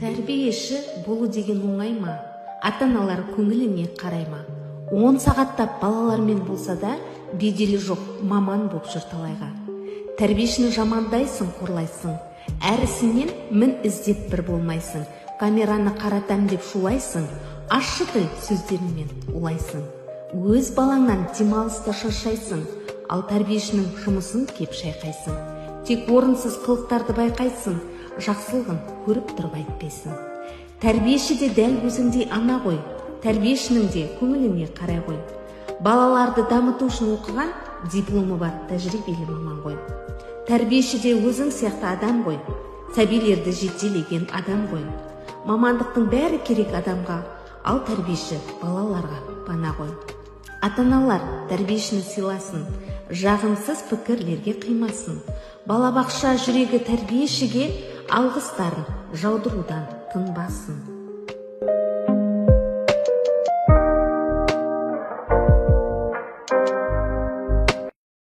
Тәрбиеші болу деген оңай ма? Ата-аналар көңіліне қарай ма? 10 сағаттап балалармен болса да, беделі жоқ маман боп жүр талайға. Тәрбиешіні жамандайсың, қорлайсың. Әрісінен мін іздеп бір болмайсың. Камераны қаратам деп шулайсың. Ащы тіл сөздерімен улайсың. Өз балаңнан демалыста шаршайсың. Ал тәрбиешінің жұмысын кеп шайқайсың. Тек орынсыз қылықтарды байқайсың. Жақсылығын көріп тұрып айтпайсың. Тәрбиеші де дәл өзіңдей ана ғой. Тәрбиешінің де көңіліне қарай ғой. Балаларды дамыту үшін оқыған, дипломы бар тәжірибелі маман ғой. Тәрбиеші де өзің сияқты адам ғой. Сәбилерді жетелеген адам ғой. Мамандықтың бәрі керек адамға, ал тәрбиеші балаларға пана ғой. Ата-аналар тәрбиешіні сыйласын, жағымсыз пікірлерге қимасын. Балабақша жүрегі тәрбиешіге алғыстарын жаудырудан тынбасын.